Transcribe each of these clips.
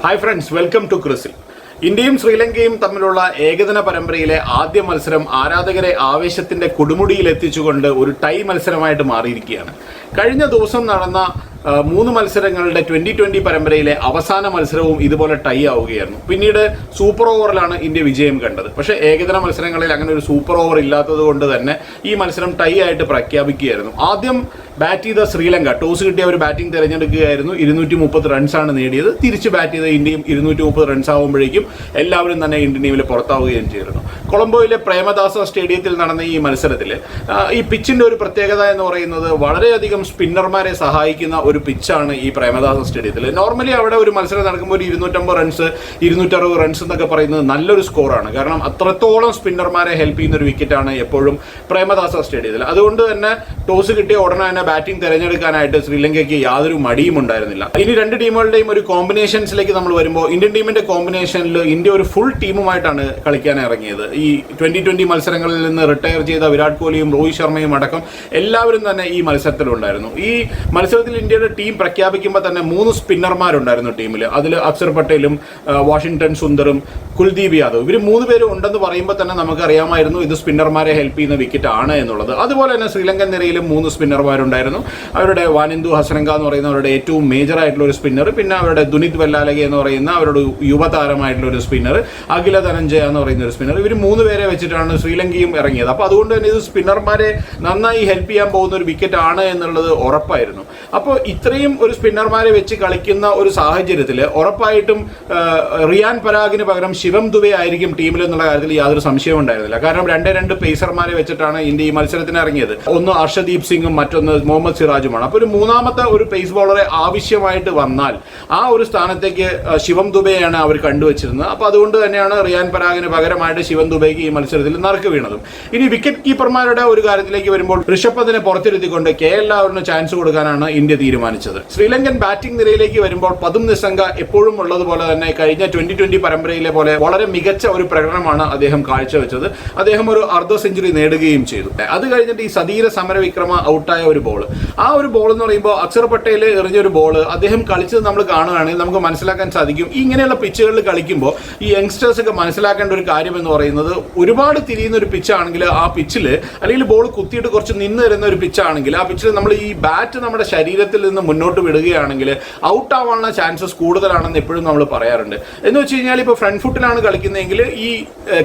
Hi friends, welcome to ക്രിസിൽ. ഇന്ത്യയും ശ്രീലങ്കയും തമ്മിലുള്ള ഏകദിന പരമ്പരയിലെ ആദ്യ മത്സരം ആരാധകരെ ആവേശത്തിന്റെ കൊടുമുടിയിൽ എത്തിച്ചുകൊണ്ട് ഒരു ടൈ മത്സരമായിട്ട് മാറിയിരിക്കുകയാണ്. കഴിഞ്ഞ ദിവസം നടന്ന 3 മത്സരങ്ങളുടെ 2020 പരമ്പരയിലെ അവസാന മത്സരവും ഇതുപോലെ ടൈ ആവുകയായിരുന്നു. പിന്നീട് സൂപ്പർ ഓവറിലാണ് ഇന്ത്യ വിജയം കണ്ടത്. പക്ഷേ ഏകദിന മത്സരങ്ങളിൽ അങ്ങനെ ഒരു സൂപ്പർ ഓവർ ഇല്ലാത്തത് കൊണ്ട് തന്നെ ഈ മത്സരം ടൈ ആയിട്ട് പ്രഖ്യാപിക്കുകയായിരുന്നു. ആദ്യം ബാറ്റ് ചെയ്ത ശ്രീലങ്ക ടോസ് കിട്ടിയ ഒരു ബാറ്റിംഗ് തിരഞ്ഞെടുക്കുകയായിരുന്നു. 230 റൺസാണ് നേടിയത്. തിരിച്ച് ബാറ്റ് ചെയ്ത ഇന്ത്യയും 230 റൺസ് ആവുമ്പോഴേക്കും എല്ലാവരും തന്നെ ഇന്ത്യൻ ടീമിൽ പുറത്താവുകയും ചെയ്തിരുന്നു. കൊളംബോയിലെ പ്രേമദാസ സ്റ്റേഡിയത്തിൽ നടന്ന ഈ മത്സരത്തിൽ ഈ പിച്ചിന്റെ ഒരു പ്രത്യേകത എന്ന് പറയുന്നത് വളരെയധികം സ്പിന്നർമാരെ സഹായിക്കുന്ന ഒരു പിച്ചാണ് ഈ പ്രേമദാസ സ്റ്റേഡിയത്തിൽ. നോർമലി അവിടെ ഒരു മത്സരം നടക്കുമ്പോൾ ഒരു 250 റൺസ് 260 റൺസ് എന്നൊക്കെ പറയുന്നത് നല്ലൊരു സ്കോറാണ്. കാരണം അത്രത്തോളം സ്പിന്നർമാരെ ഹെൽപ്പ് ചെയ്യുന്ന ഒരു വിക്കറ്റാണ് എപ്പോഴും പ്രേമദാസ സ്റ്റേഡിയത്തിൽ. അതുകൊണ്ട് തന്നെ ടോസ് കിട്ടിയ ഉടനെ തന്നെ ബാറ്റിംഗ് തിരഞ്ഞെടുക്കാനായിട്ട് ശ്രീലങ്കയ്ക്ക് യാതൊരു മടിയും ഉണ്ടായിരുന്നില്ല. ഇനി രണ്ട് ടീമുകളുടെയും ഒരു കോമ്പിനേഷൻസിലേക്ക് നമ്മൾ വരുമ്പോൾ ഇന്ത്യൻ ടീമിന്റെ കോമ്പിനേഷനിൽ ഇന്ത്യ ഒരു ഫുൾ ടീമുമായിട്ടാണ് കളിക്കാൻ ഇറങ്ങിയത്. ഈ 2020 മത്സരങ്ങളിൽ നിന്ന് റിട്ടയർ ചെയ്ത വിരാട് കോഹ്ലിയും രോഹിത് ശർമ്മയും അടക്കം എല്ലാവരും തന്നെ ഈ മത്സരത്തിലുണ്ടായിരുന്നു. ഈ മത്സരത്തിൽ ഇന്ത്യയുടെ ടീം പ്രഖ്യാപിക്കുമ്പോൾ തന്നെ 3 സ്പിന്നർമാരുണ്ടായിരുന്നു ടീമിൽ. അതിൽ അക്ഷർ പട്ടേലും വാഷിംഗ്ടൺ സുന്ദറും കുൽദീപ് യാദവ്, ഇവർ 3 പേരും ഉണ്ടെന്ന് പറയുമ്പോൾ തന്നെ നമുക്കറിയാമായിരുന്നു ഇത് സ്പിന്നർമാരെ ഹെൽപ്പ് ചെയ്യുന്ന വിക്കറ്റ് ആണ് എന്നുള്ളത്. അതുപോലെ തന്നെ ശ്രീലങ്കൻ നിരയിലും 3 സ്പിന്നർമാരുണ്ടായിരുന്നു. അവരുടെ വാനിന്ദു ഹസരംഗ എന്ന് പറയുന്ന അവരുടെ ഏറ്റവും മേജർ ആയിട്ടുള്ള ഒരു സ്പിന്നർ, പിന്നെ അവരുടെ ദുനിത് വെല്ലാലഗെ എന്ന് പറയുന്ന അവരുടെ യുവതാരമായിട്ടുള്ള ഒരു സ്പിന്നർ, അഖില ധനഞ്ജയ എന്ന് പറയുന്ന ഒരു സ്പിന്നർ, ഇവർ 3 പേരെ വെച്ചിട്ടാണ് ശ്രീലങ്കയും ഇറങ്ങിയത്. അപ്പോൾ അതുകൊണ്ട് തന്നെ ഇത് സ്പിന്നർമാരെ നന്നായി ഹെൽപ്പ് ചെയ്യാൻ പോകുന്ന ഒരു വിക്കറ്റ് ആണ് എന്നുള്ളത് ഉറപ്പായിരുന്നു. അപ്പോൾ ഇത്രയും ഒരു സ്പിന്നർമാരെ വെച്ച് കളിക്കുന്ന ഒരു സാഹചര്യത്തിൽ ഉറപ്പായിട്ടും റിയാൻ പരാഗിന് പകരം ശിവം ദുബെ ആയിരിക്കും ടീമിൽ എന്നുള്ള കാര്യത്തിൽ യാതൊരു സംശയവും ഉണ്ടായിരുന്നില്ല. കാരണം 2 പേസർമാരെ വെച്ചിട്ടാണ് ഇന്ത്യ ഈ മത്സരത്തിന് ഇറങ്ങിയത്. ഒന്ന് അർഷദീപ് സിംഗും മറ്റൊന്ന് മുഹമ്മദ് സിറാജുമാണ്. അപ്പോൾ ഒരു മൂന്നാമത്തെ ഒരു പേസ് ബോളറെ ആവശ്യമായിട്ട് വന്നാൽ ആ ഒരു സ്ഥാനത്തേക്ക് ശിവം ദുബെയാണ് അവർ കണ്ടുവച്ചിരുന്നത്. അപ്പോൾ അതുകൊണ്ട് തന്നെയാണ് റിയാൻ പരാഗിന് പകരമായിട്ട് ശിവം ദുബെയ്ക്ക് ഈ മത്സരത്തിൽ നറുക്ക് വീണതും. ഇനി വിക്കറ്റ് കീപ്പർമാരുടെ ഒരു കാര്യത്തിലേക്ക് വരുമ്പോൾ ഋഷഭ് പന്തിനെ പുറത്തിരുത്തിക്കൊണ്ട് KL രാഹുലിന് ചാൻസ് കൊടുക്കാനാണ് ഇന്ത്യ തീരുമാനിച്ചത്. ശ്രീലങ്കൻ ബാറ്റിംഗ് നിരയിലേക്ക് വരുമ്പോൾ പതും നിസംഗ എപ്പോഴും ഉള്ളതുപോലെ തന്നെ കഴിഞ്ഞ 2020 പരമ്പരയിലെ പോലെ വളരെ മികച്ച ഒരു പ്രകടനമാണ് അദ്ദേഹം കാഴ്ചവെച്ചത്. അദ്ദേഹം ഒരു അർദ്ധ സെഞ്ചുറി നേടുകയും ചെയ്തു. അത് കഴിഞ്ഞിട്ട് ഈ സതീര സമരവിക്രമ ഔട്ടായ ഒരു ബോൾ, ആ ഒരു ബോൾ എന്ന് പറയുമ്പോൾ അക്ഷർ പട്ടേൽ എറിഞ്ഞൊരു ബോൾ അദ്ദേഹം കളിച്ചത് നമ്മൾ കാണുകയാണെങ്കിൽ നമുക്ക് മനസ്സിലാക്കാൻ സാധിക്കും. ഇങ്ങനെയുള്ള പിച്ചുകളിൽ കളിക്കുമ്പോൾ ഈ യങ്സ്റ്റേഴ്സ് ഒക്കെ മനസ്സിലാക്കേണ്ട ഒരു കാര്യം എന്ന് പറയുന്നത് ഒരുപാട് തിരിയുന്ന ഒരു പിച്ചാണെങ്കിൽ ആ പിച്ചിൽ അല്ലെങ്കിൽ ബോൾ കുത്തിയിട്ട് കുറച്ച് നിന്ന് തരുന്ന ഒരു പിച്ചാണെങ്കിൽ ആ പിച്ചിൽ നമ്മൾ ഈ ബാറ്റ് നമ്മുടെ ശരീരത്തിൽ നിന്ന് മുന്നോട്ട് വിടുകയാണെങ്കിൽ ഔട്ട് ആവാനുള്ള ചാൻസസ് കൂടുതലാണെന്ന് എപ്പോഴും നമ്മൾ പറയാറുണ്ട്. എന്ന് വെച്ച് കഴിഞ്ഞാൽ ഇപ്പോൾ ഫ്രണ്ട് ഫുട്ടിലാണ് കളിക്കുന്നതെങ്കിൽ ഈ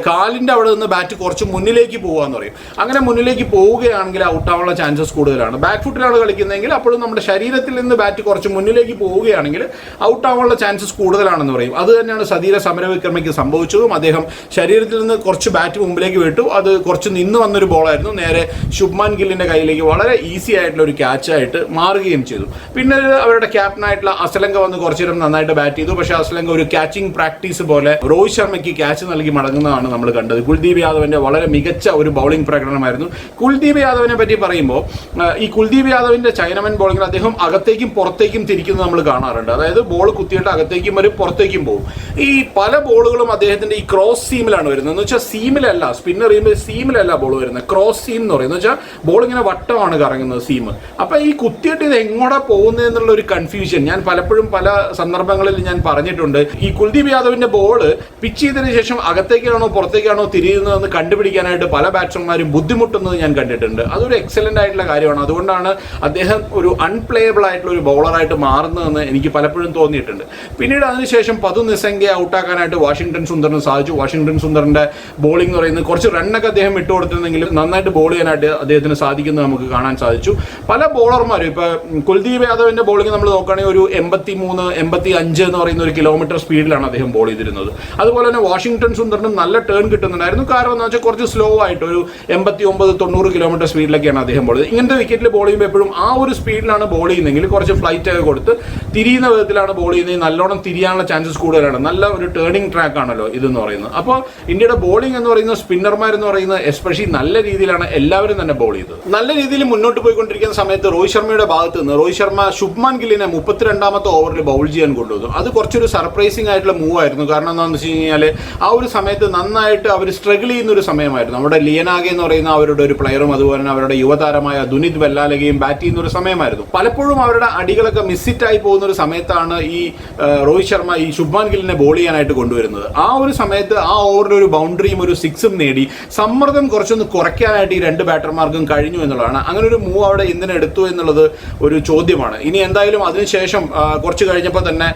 കാലിൻ്റെ അവിടെ നിന്ന് ബാറ്റ് കുറച്ച് മുന്നിലേക്ക് പോകാന്ന് പറയും. അങ്ങനെ മുന്നിലേക്ക് പോവുകയാണെങ്കിൽ ഔട്ട് ആവാനുള്ള ചാൻസസ് കൂടുതലാണ്. ബാക്ക് ഫുട്ടിലാണ് കളിക്കുന്നതെങ്കിൽ അപ്പോഴും നമ്മുടെ ശരീരത്തിൽ നിന്ന് ബാറ്റ് കുറച്ച് മുന്നിലേക്ക് പോവുകയാണെങ്കിൽ ഔട്ട് ആവാനുള്ള ചാൻസസ് കൂടുതലാണെന്ന് പറയും. അത് തന്നെയാണ് സതീര സമരവിക്രമയ്ക്ക് സംഭവിച്ചതും. അദ്ദേഹം ശരീരത്തിൽ നിന്ന് കുറച്ച് ബാറ്റ് മുമ്പിലേക്ക് വിട്ടു. അത് കുറച്ച് നിന്ന് വന്നൊരു ബോളായിരുന്നു. നേരെ ശുഭ്മാൻ ഗില്ലിന്റെ കയ്യിലേക്ക് വളരെ ഈസി ആയിട്ടുള്ള ഒരു ക്യാച്ചായിട്ട് മാറുകയും ചെയ്തു. പിന്നെ അവരുടെ ക്യാപ്റ്റനായിട്ടുള്ള അസലങ്ക വന്ന് കുറച്ചു നേരം നന്നായിട്ട് ബാറ്റ് ചെയ്തു. പക്ഷേ അസലങ്ക ഒരു ക്യാച്ചിങ് പ്രാക്ടീസ് പോലെ രോഹിത് ശർമ്മയ്ക്ക് ക്യാച്ച് നൽകി മടങ്ങുന്നതാണ് നമ്മൾ കണ്ടത്. കുൽദീപ് യാദവിന്റെ വളരെ മികച്ച ഒരു ബൗളിംഗ് പ്രകടനമായിരുന്നു. കുൽദീപ് യാദവിനെ പറ്റി പറയുമ്പോൾ ഈ കുൽദീപ് യാദവിന്റെ ചൈനമൻ ബോളിംഗിൽ അദ്ദേഹം അകത്തേക്കും പുറത്തേക്കും തിരിക്കുന്നത് നമ്മൾ കാണാറുണ്ട്. അതായത് ബോൾ കുത്തിയിട്ട് അകത്തേക്കും വരും പുറത്തേക്കും പോകും. ഈ പല ബോളുകളും അദ്ദേഹത്തിന്റെ ഈ ക്രോസ് സീമിലാണ് വരുന്നത്. എന്ന് വെച്ചാൽ സീമിലല്ല, സ്പിന്നർ ചെയ്യുമ്പോൾ സീമിലല്ല ബോൾ വരുന്നത്, ക്രോസ് സീം എന്ന് പറയുന്നത്. എന്ന് വെച്ചാൽ ബോൾ ഇങ്ങനെ വട്ടമാണ് കറങ്ങുന്നത് സീം. അപ്പൊ ഈ കുത്തിയിട്ട് ഇത് എങ്ങോട്ടാ പോകുന്നത് എന്നുള്ള ഒരു കൺഫ്യൂഷൻ ഞാൻ പലപ്പോഴും പല സന്ദർഭങ്ങളിൽ ഞാൻ പറഞ്ഞിട്ടുണ്ട്. ഈ കുൽദീപ് യാദവിന്റെ ബോൾ പിച്ച് ചെയ്തതിനു ശേഷം അകത്തേക്കാണോ പുറത്തേക്കാണോ തിരിയുന്നതെന്ന് കണ്ടുപിടിക്കാനായിട്ട് പല ബാറ്റ്സ്മാൻമാരും ബുദ്ധിമുട്ടുന്നത് ഞാൻ കണ്ടിട്ടുണ്ട്. അതൊരു എക്സലന്റ് ആയിട്ടുള്ള കാര്യമാണ്. അതുകൊണ്ടാണ് അദ്ദേഹം ഒരു അൺപ്ലേയബിൾ ആയിട്ടുള്ള ഒരു ബൗളറായിട്ട് മാറുന്നതെന്ന് എനിക്ക് പലപ്പോഴും തോന്നിയിട്ടുണ്ട്. പിന്നീട് അതിനുശേഷം പതു നിസംഗയെ ഔട്ടാക്കാനായിട്ട് വാഷിംഗ്ടൺ സുന്ദറിന് സാധിച്ചു. വാഷിംഗ്ടൺ സുന്ദറിന്റെ ബോളിംഗ് എന്ന് പറയുന്നത് കുറച്ച് റണ്ണൊക്കെ അദ്ദേഹം വിട്ടുകൊടുത്തിരുന്നെങ്കിലും നന്നായിട്ട് ബോൾ ചെയ്യാനായിട്ട് അദ്ദേഹത്തിന് സാധിക്കുന്നത് നമുക്ക് കാണാൻ സാധിച്ചു. പല ബോളർമാരും ഇപ്പൊ കുൽദീപ് യാദവിന്റെ ബോളിംഗ് നമ്മൾ നോക്കുകയാണെങ്കിൽ ഒരു 83, 85 എന്ന് പറയുന്ന ഒരു കിലോമീറ്റർ സ്പീഡിലാണ് അദ്ദേഹം ബോൾ ചെയ്തിരുന്നത്. അതുപോലെ തന്നെ വാഷിംഗ്ടൺ സുന്ദറിനും നല്ല ടേൺ കിട്ടുന്നുണ്ടായിരുന്നു. കാരണം എന്ന് വെച്ചാൽ കുറച്ച് സ്ലോ ആയിട്ട് ഒരു 89, 90 കിലോമീറ്റർ സ്പീഡിലൊക്കെയാണ് അദ്ദേഹം ബോൾ ചെയ്തത്. ഇങ്ങനത്തെ വിക്കറ്റിൽ ബോൾ ചെയ്യുമ്പോൾ എപ്പോഴും ആ ഒരു സ്പീഡിലാണ് ബോൾ ചെയ്യുന്നതെങ്കിൽ കുറച്ച് ഫ്ലൈറ്റ് ഒക്കെ കൊടുത്ത് തിരിയുന്ന വിധത്തിലാണ് ബോൾ ചെയ്യുന്നത്. നല്ലോണം തിരിയാനുള്ള ചാൻസസ് കൂടുതലാണ്. നല്ല ഒരു ടേണിംഗ് ട്രാക്ക് ആണല്ലോ ഇതെന്ന് പറയുന്നത്. അപ്പോൾ ഇന്ത്യയുടെ ബോളിംഗ് എന്ന് പറയുന്നത് സ്പിന്നർമാരെന്ന് പറയുന്നത് എസ്പെഷ്യലി നല്ല രീതിയിലാണ് എല്ലാവരും തന്നെ ബോൾ ചെയ്തത്. നല്ല രീതിയിൽ മുന്നോട്ട് പോയിക്കൊണ്ടിരിക്കുന്ന സമയത്ത് രോഹിത് ശർമ്മയുടെ ഭാഗത്ത് നിന്ന് രോഹിത് രോഹിത് ശർമ്മ ശുഭ്മാൻ ഗില്ലിനെ 32ാമത്തെ ഓവറിൽ ബൗൾ ചെയ്യാൻ കൊണ്ടുവന്നു. അത് കുറച്ചൊരു സർപ്രൈസിംഗ് ആയിട്ടുള്ള മൂവ് ആയിരുന്നു. കാരണം എന്താണെന്ന് വെച്ച് കഴിഞ്ഞാൽ ആ ഒരു സമയത്ത് നന്നായിട്ട് അവർ സ്ട്രഗിൾ ചെയ്യുന്ന ഒരു സമയമായിരുന്നു. നമ്മുടെ ലിയനാഗെ എന്ന് പറയുന്ന അവരുടെ ഒരു പ്ലെയറും അതുപോലെ തന്നെ അവരുടെ യുവതാരമായ ദുനിത് വെല്ലാലകയും ബാറ്റ് ചെയ്യുന്ന ഒരു സമയമായിരുന്നു. പലപ്പോഴും അവരുടെ അടികളൊക്കെ മിസ്സിറ്റായി പോകുന്ന ഒരു സമയത്താണ് ഈ രോഹിത് ശർമ്മ ഈ ശുഭ്മാൻ ഗില്ലിനെ ബോൾ ചെയ്യാനായിട്ട് കൊണ്ടുവരുന്നത്. ആ ഒരു സമയത്ത് ആ ഓവറിൽ ഒരു ബൗണ്ടറിയും ഒരു സിക്സും നേടി സമ്മർദ്ദം കുറച്ചൊന്ന് കുറയ്ക്കാനായിട്ട് ഈ രണ്ട് ബാറ്റർമാർക്കും കഴിഞ്ഞു എന്നുള്ളതാണ്. അങ്ങനെ ഒരു മൂവ് അവിടെ എന്തിനെടുത്തു എന്നുള്ളത് ഒരു ചോദ്യമാണ്. ഇനി എന്തായാലും അതിനുശേഷം കുറച്ച് കഴിഞ്ഞപ്പോൾ തന്നെ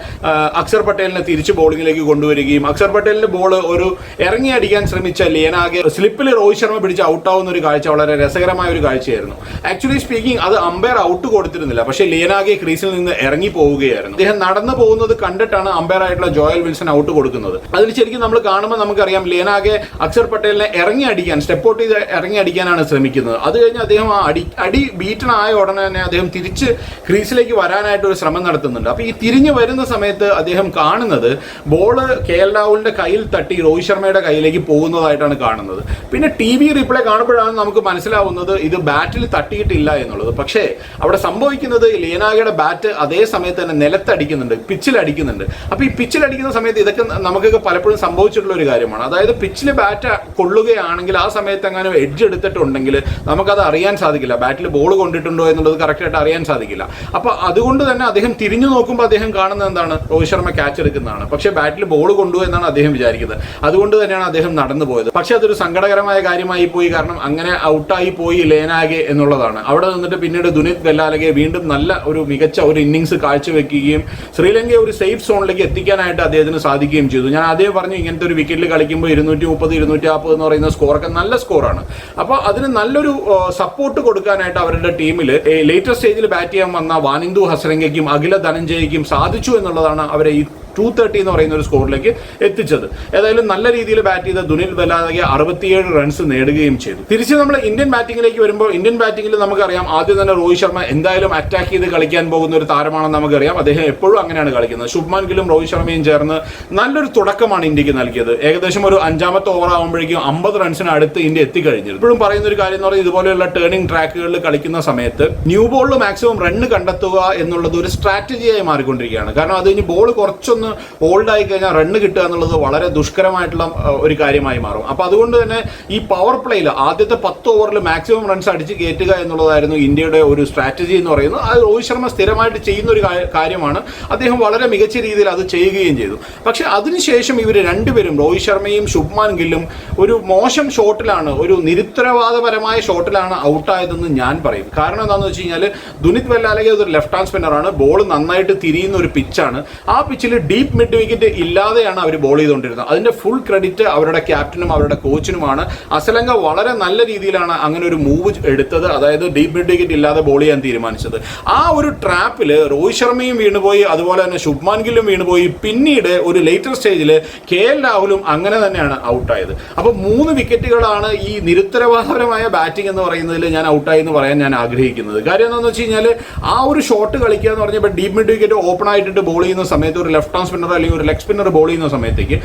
അക്സർ പട്ടേലിനെ തിരിച്ച് ബോളിങ്ങിലേക്ക് കൊണ്ടുവരികയും അക്സർ പട്ടേലിന്റെ ബോൾ ഒരു ഇറങ്ങി അടിക്കാൻ ശ്രമിച്ച ലിയനാഗെ സ്ലിപ്പിൽ രോഹിത് ശർമ്മ പിടിച്ച് ഔട്ടാവുന്ന ഒരു കാഴ്ച വളരെ രസകരമായ ഒരു കാഴ്ചയായിരുന്നു. ആക്ച്വലി സ്പീക്കിംഗ് അത് അമ്പയർ ഔട്ട് കൊടുത്തിരുന്നില്ല, പക്ഷേ ലിയനാഗെ ക്രീസിൽ നിന്ന് ഇറങ്ങി പോവുകയായിരുന്നു. അദ്ദേഹം നടന്നു പോകുന്നത് കണ്ടിട്ടാണ് അമ്പയർ ആയിട്ടുള്ള ജോയൽ വിൽസൺ ഔട്ട് കൊടുക്കുന്നത്. അതിൽ ശരിക്കും നമ്മൾ കാണുമ്പോൾ നമുക്കറിയാം ലിയനാഗെ അക്സർ പട്ടേലിനെ ഇറങ്ങി അടിക്കാൻ സ്റ്റെപ്പ് ഔട്ട് ചെയ്ത് ഇറങ്ങി അടിക്കാനാണ് ശ്രമിക്കുന്നത്. അത് കഴിഞ്ഞ് അദ്ദേഹം ആ അടി ബീറ്റണായ ഉടനെ തന്നെ അദ്ദേഹം തിരിച്ച് ക്രീസിലേക്ക് വരാനായിട്ട് ഒരു ശ്രമം നടത്തുന്നുണ്ട്. അപ്പോൾ ഈ തിരിഞ്ഞു വരുന്ന സമയത്ത് അദ്ദേഹം കാണുന്നത് ബോള് KL രാഹുലിന്റെ കയ്യിൽ തട്ടി രോഹിത് ശർമ്മയുടെ കയ്യിലേക്ക് പോകുന്നതായിട്ടാണ് കാണുന്നത്. പിന്നെ TV റീപ്ലേ കാണുമ്പോഴാണ് നമുക്ക് മനസ്സിലാവുന്നത് ഇത് ബാറ്റിൽ തട്ടിയിട്ടില്ല എന്നുള്ളത്. പക്ഷേ അവിടെ സംഭവിക്കുന്നത് ലിയനാഗയുടെ ബാറ്റ് അതേ സമയത്ത് തന്നെ നിലത്തടിക്കുന്നുണ്ട്, പിച്ചിലടിക്കുന്നുണ്ട്. അപ്പോൾ ഈ പിച്ചിലടിക്കുന്ന സമയത്ത് ഇതൊക്കെ നമുക്കൊക്കെ പലപ്പോഴും സംഭവിച്ചിട്ടുള്ള ഒരു കാര്യമാണ്. അതായത് പിച്ചിൽ ബാറ്റ് കൊള്ളുകയാണെങ്കിൽ ആ സമയത്ത് അങ്ങനെ എഡ്ജ് എടുത്തിട്ടുണ്ടെങ്കിൽ നമുക്കത് അറിയാൻ സാധിക്കില്ല, ബാറ്റിൽ ബോൾ കൊണ്ടിട്ടുണ്ടോ എന്നുള്ളത് കറക്റ്റായിട്ട് അറിയാൻ സാധിക്കില്ല. അപ്പോൾ അതുകൊണ്ട് തന്നെ അദ്ദേഹം തിരിഞ്ഞു നോക്കുമ്പോൾ അദ്ദേഹം കാണുന്നത് എന്താണ്, രോഹിത് ശർമ്മ ക്യാച്ച് എടുക്കുന്നതാണ്. പക്ഷേ ബാറ്റിൽ ബോൾ കൊണ്ടു എന്നാണ് അദ്ദേഹം വിചാരിക്കുന്നത്. അതുകൊണ്ട് തന്നെയാണ് അദ്ദേഹം നടന്നു പോയത്. പക്ഷേ അതൊരു സങ്കടകരമായ കാര്യമായി പോയി. കാരണം അങ്ങനെ ഔട്ടായി പോയി ലിയനാഗെ എന്നുള്ളതാണ്. അവിടെ നിന്നിട്ട് പിന്നീട് ദുനിത് വെല്ലാലകെ വീണ്ടും നല്ല ഒരു മികച്ച ഒരു ഇന്നിങ്സ് കാഴ്ചവെക്കുകയും ശ്രീലങ്കയെ ഒരു സേഫ് സോണിലേക്ക് എത്തിക്കാനായിട്ട് അദ്ദേഹത്തിന് സാധിക്കുകയും ചെയ്തു. ഞാൻ ആദ്യം പറഞ്ഞു ഇങ്ങനത്തെ ഒരു വിക്കറ്റിൽ കളിക്കുമ്പോൾ 230, 240 എന്ന് പറയുന്ന സ്കോറൊക്കെ നല്ല സ്കോറാണ്. അപ്പോൾ അതിന് നല്ലൊരു സപ്പോർട്ട് കൊടുക്കാനായിട്ട് അവരുടെ ടീമിൽ ലേറ്റർ സ്റ്റേജിൽ ബാറ്റ് ചെയ്യാൻ വന്ന വാനിന്ദു ഹസരംഗയ്ക്കും അഖില ധനഞ്ജയ്ക്കും സാധിച്ചു എന്നുള്ളതാണ് അവരെ ഈ 230 എന്ന് പറയുന്ന ഒരു സ്കോറിലേക്ക് എത്തിച്ചത്. ഏതായാലും നല്ല രീതിയിൽ ബാറ്റ് ചെയ്ത ദുനിത് വെല്ലാലകെ 67 റൺസ് നേടുകയും ചെയ്തു. തിരിച്ച് നമ്മൾ ഇന്ത്യൻ ബാറ്റിംഗിലേക്ക് വരുമ്പോൾ ഇന്ത്യൻ ബാറ്റിംഗിൽ നമുക്കറിയാം ആദ്യം തന്നെ രോഹിത് ശർമ്മ എന്തായാലും അറ്റാക്ക് ചെയ്ത് കളിക്കാൻ പോകുന്ന ഒരു താരമാണെന്ന് നമുക്കറിയാം. അദ്ദേഹം എപ്പോഴും അങ്ങനെയാണ് കളിക്കുന്നത്. ശുഭ്മാൻ ഗില്ലും രോഹിത് ശർമ്മയും ചേർന്ന് നല്ലൊരു തുടക്കമാണ് ഇന്ത്യക്ക് നൽകിയത്. ഏകദേശം ഒരു 5ാമത്തെ ഓവർ ആകുമ്പോഴേക്കും 50 റൺസിന് അടുത്ത് ഇന്ത്യ എത്തിക്കഴിഞ്ഞിരുന്നു. ഇപ്പോഴും പറയുന്ന ഒരു കാര്യം എന്ന് പറഞ്ഞാൽ ഇതുപോലെയുള്ള ടേണിംഗ് ട്രാക്കുകളിൽ കളിക്കുന്ന സമയത്ത് ന്യൂ ബോളിൽ മാക്സിമം റണ്ണ് കണ്ടെത്തുക എന്നുള്ളത് ഒരു സ്ട്രാറ്റജിയായി മാറിക്കൊണ്ടിരിക്കുകയാണ്. കാരണം അത് കഴിഞ്ഞ് ബോൾ കുറച്ചൊന്ന് ഓൾഡ് ആയി കഴിഞ്ഞാൽ റണ്ണ് കിട്ടുക എന്നുള്ളത് വളരെ ദുഷ്കരമായിട്ടുള്ള ഒരു കാര്യമായി മാറും. അപ്പോൾ അതുകൊണ്ട് തന്നെ ഈ പവർ പ്ലേയിൽ ആദ്യത്തെ 10 ഓവറിൽ മാക്സിമം റൺസ് അടിച്ച് കയറ്റുക എന്നുള്ളതായിരുന്നു ഇന്ത്യയുടെ ഒരു സ്ട്രാറ്റജി എന്ന് പറയുന്നത്. അത് രോഹിത് ശർമ്മ സ്ഥിരമായിട്ട് ചെയ്യുന്ന ഒരു കാര്യമാണ്. അദ്ദേഹം വളരെ മികച്ച രീതിയിൽ അത് ചെയ്യുകയും ചെയ്തു. പക്ഷെ അതിനുശേഷം ഇവർ രണ്ടുപേരും രോഹിത് ശർമ്മയും ശുഭ്മാൻ ഗില്ലും ഒരു മോശം ഷോട്ടിലാണ്, ഒരു നിരുത്തരവാദപരമായ ഷോട്ടിലാണ് ഔട്ടായതെന്ന് ഞാൻ പറയും. കാരണം എന്താണെന്ന് വെച്ച് കഴിഞ്ഞാൽ ദുനിത് വെല്ലാലകെ ഒരു ലെഫ്റ്റ് ഹാൻഡ് സ്പിന്നറാണ്. ബോൾ നന്നായിട്ട് തിരിയുന്ന ഒരു പിച്ചാണ്. ആ പിച്ചിൽ ഡീപ്പ് മിഡ് വിക്കറ്റ് ഇല്ലാതെയാണ് അവർ ബോൾ ചെയ്തുകൊണ്ടിരുന്നത്. അതിന്റെ ഫുൾ ക്രെഡിറ്റ് അവരുടെ ക്യാപ്റ്റനും അവരുടെ കോച്ചിനുമാണ്. അസലങ്ക വളരെ നല്ല രീതിയിലാണ് അങ്ങനെ ഒരു മൂവ് എടുത്തത്, അതായത് ഡീപ്പ് മിഡ് വിക്കറ്റ് ഇല്ലാതെ ബോൾ ചെയ്യാൻ തീരുമാനിച്ചത്. ആ ഒരു ട്രാപ്പിൽ രോഹിത് ശർമ്മയും വീണുപോയി, അതുപോലെ തന്നെ ശുഭ്മാൻ ഗില്ലും വീണുപോയി. പിന്നീട് ഒരു ലേറ്റർ സ്റ്റേജിൽ KL രാഹുലും അങ്ങനെ തന്നെയാണ് ഔട്ടായത്. അപ്പോൾ 3 വിക്കറ്റുകളാണ് ഈ നിരുത്തരവാദപരമായ ബാറ്റിംഗ് എന്ന് പറയുന്നതിൽ ഞാൻ ഔട്ടായി എന്ന് പറയാൻ ഞാൻ ആഗ്രഹിക്കുന്നത്. കാര്യം എന്താണെന്ന് വെച്ച് കഴിഞ്ഞാൽ ആ ഒരു ഷോട്ട് കളിക്കുക എന്ന് പറഞ്ഞപ്പോൾ ഡീപ്പ് മിഡ് വിക്കറ്റ് ഓപ്പൺ ആയിട്ടിട്ട് ബോൾ ചെയ്യുന്ന സമയത്ത് ഒരു ലെഫ്റ്റ് ഹാൻഡ് സ്പിന്നർ അല്ലെങ്കിൽ ഒരു ലെഗ് സ്പിന്നർ ബോൾ ചെയ്യുന്ന സമയത്തേക്ക്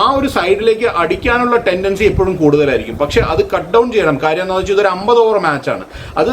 ആ ഒരു സൈഡിലേക്ക് അടിക്കാനുള്ള ടെൻഡൻസി എപ്പോഴും കൂടുതലായിരിക്കും. പക്ഷെ അത് കട്ട് ഡൗൺ ചെയ്യണം. കാര്യം എന്താണെന്ന് വെച്ചാൽ ഇതൊരു 50 ഓവർ മാച്ചാണ്. അത്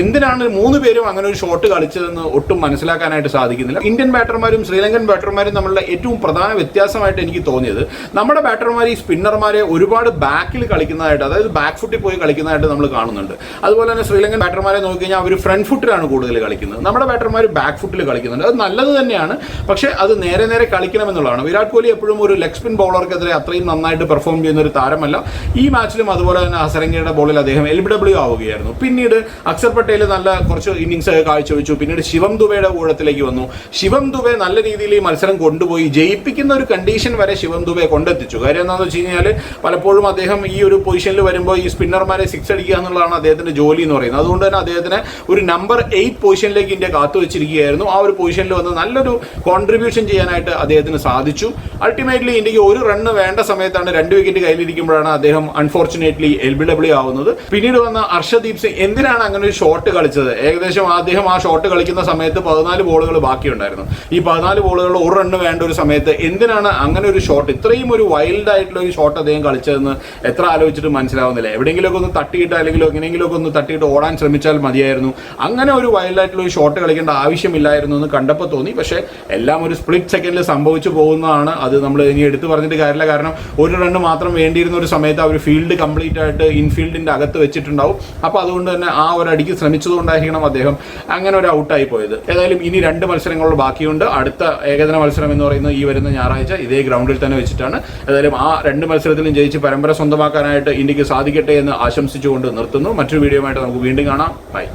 എന്തിനാണ് 3 പേരും അങ്ങനെ ഒരു ഷോട്ട് കളിച്ചതെന്ന് ഒട്ടും മനസ്സിലാക്കാനായിട്ട് സാധിക്കുന്നില്ല. ഇന്ത്യൻ ബാറ്റർമാരും ശ്രീലങ്കൻ ബാറ്റർമാരും തമ്മിലുള്ള ഏറ്റവും പ്രധാന വ്യത്യാസമായിട്ട് എനിക്ക് തോന്നിയത് നമ്മുടെ ബാറ്റർമാർ ഈ സ്പിന്നർമാരെ ഒരുപാട് ബാക്കിൽ കളിക്കുന്നതായിട്ട്, അതായത് ബാക്ക് ഫുട്ടിൽ പോയി കളിക്കുന്നതായിട്ട് നമ്മൾ കാണുന്നുണ്ട്. അതുപോലെ തന്നെ ശ്രീലങ്കൻ ബാറ്റർമാരെ നോക്കിക്കഴിഞ്ഞാൽ അവർ ഫ്രണ്ട് ഫുട്ടിലാണ് കൂടുതൽ കളിക്കുന്നത്. നമ്മുടെ ബാറ്റർമാർ ബാക്ക് ഫുട്ടിൽ കളിക്കുന്നുണ്ട്. അത് നല്ലത് തന്നെയാണ്, പക്ഷേ അത് നേരെ കളിക്കണമെന്നുള്ളതാണ്. വിരാട് കോഹ്ലി എപ്പോഴും ഒരു ലെഗ് സ്പിൻ ബോളർക്കെതിരെ അത്രയും നന്നായിട്ട് പെർഫോം ചെയ്യുന്ന ഒരു താരമല്ല. ഈ മാച്ചിലും അതുപോലെ തന്നെ ഹസരംഗയുടെ ബോളിൽ അദ്ദേഹം LBW ആവുകയായിരുന്നു. പിന്നീട് അക്സർ പട്ടേൽ നല്ല കുറച്ച് ഇന്നിങ്സ് കാഴ്ചവെച്ചു. പിന്നീട് ശിവം ദുബെയുടെ ഊഴത്തിലേക്ക് വന്നു. ശിവം ദുബെ നല്ല രീതിയിൽ ഈ മത്സരം കൊണ്ടുപോയി ജയിപ്പിക്കുന്ന ഒരു കണ്ടീഷൻ വരെ ശിവം ദുബെ കൊണ്ടെത്തിച്ചു. കാര്യം എന്താണെന്ന് വെച്ച് കഴിഞ്ഞാൽ പലപ്പോഴും അദ്ദേഹം ഈ ഒരു പൊസിഷനിൽ വരുമ്പോൾ ഈ സ്പിന്നർമാരെ 6 അടിക്കുക എന്നുള്ളതാണ് അദ്ദേഹത്തിന്റെ ജോലി എന്ന് പറയുന്നത്. അതുകൊണ്ട് തന്നെ അദ്ദേഹത്തിന് ഒരു നമ്പർ 8 പൊസിഷനിലേക്ക് ഇന്ത്യ കാത്തുവെച്ചിരിക്കുകയായിരുന്നു. ആ ഒരു പൊസിഷനിൽ വന്ന് നല്ലൊരു കോൺട്രിബ്യൂഷൻ കോൺട്രിബ്യൂഷൻ ചെയ്യാനായിട്ട് അദ്ദേഹത്തിന് സാധിച്ചു. അൾട്ടിമേറ്റ്ലി ഇന്ത്യക്ക് ഒരു റണ്ണ് വേണ്ട സമയത്താണ് 2 വിക്കറ്റ് കയ്യിലിരിക്കുമ്പോഴാണ് അദ്ദേഹം അൺഫോർച്ചുനേറ്റ്ലി LBW ആവുന്നത്. പിന്നീട് വന്ന അർഷദീപ് സിംഗ് എന്തിനാണ് അങ്ങനെ ഒരു ഷോട്ട് കളിച്ചത്? ഏകദേശം അദ്ദേഹം ആ ഷോട്ട് കളിക്കുന്ന സമയത്ത് 14 ബോളുകൾ ബാക്കിയുണ്ടായിരുന്നു. ഈ 14 ബോളുകളിൽ ഒരു റണ്ണ് വേണ്ട ഒരു സമയത്ത് എന്തിനാണ് അങ്ങനെ ഒരു ഷോട്ട്, ഇത്രയും ഒരു വൈൽഡ് ആയിട്ടുള്ള ഒരു ഷോട്ട് അദ്ദേഹം കളിച്ചതെന്ന് എത്ര ആലോചിച്ചിട്ട് മനസ്സിലാവുന്നില്ല. എവിടെയെങ്കിലുമൊക്കെ ഒന്ന് തട്ടിയിട്ട് അല്ലെങ്കിൽ എങ്ങനെയെങ്കിലുമൊക്കെ ഒന്ന് തട്ടിയിട്ട് ഓടാൻ ശ്രമിച്ചാൽ മതിയായിരുന്നു. അങ്ങനെ ഒരു വൈൽഡ് ആയിട്ടുള്ള ഒരു ഷോട്ട് കളിക്കേണ്ട ആവശ്യമില്ലായിരുന്നു എന്ന് കണ്ടപ്പോൾ തോന്നി. പക്ഷേ എല്ലാം ഒരു സ്പ്ലിറ്റ് സെക്കൻഡിൽ സംഭവിച്ചു പോകുന്നതാണ്. അത് നമ്മൾ ഇനി എടുത്തു പറഞ്ഞിട്ട് കാര്യമില്ല. കാരണം ഒരു റണ്ണ് മാത്രം വേണ്ടിയിരുന്ന ഒരു സമയത്ത് അവർ ഫീൽഡ് കംപ്ലീറ്റ് ആയിട്ട് ഇൻഫീൽഡിന്റെ അകത്ത് വെച്ചിട്ടുണ്ടാവും. അപ്പോൾ അതുകൊണ്ട് തന്നെ ആ ഒരു അടിക്ക് ശ്രമിച്ചതുകൊണ്ടായിരിക്കണം അദ്ദേഹം അങ്ങനെ ഒരു ഔട്ടായി പോയത്. ഏതായാലും ഇനി 2 മത്സരങ്ങൾ ബാക്കിയുണ്ട്. അടുത്ത ഏകദിന മത്സരം എന്ന് പറയുന്നത് ഈ വരുന്ന ഞായറാഴ്ച ഇതേ ഗ്രൗണ്ടിൽ തന്നെ വെച്ചിട്ടാണ്. ഏതായാലും ആ 2 മത്സരത്തിലും ജയിച്ച് പരമ്പര സ്വന്തമാക്കാനായിട്ട് ഇന്ത്യക്ക് സാധിക്കട്ടെ എന്ന് ആശംസിച്ചുകൊണ്ട് നിർത്തുന്നു. മറ്റൊരു വീഡിയോയുമായിട്ട് നമുക്ക് വീണ്ടും കാണാം. ബൈ.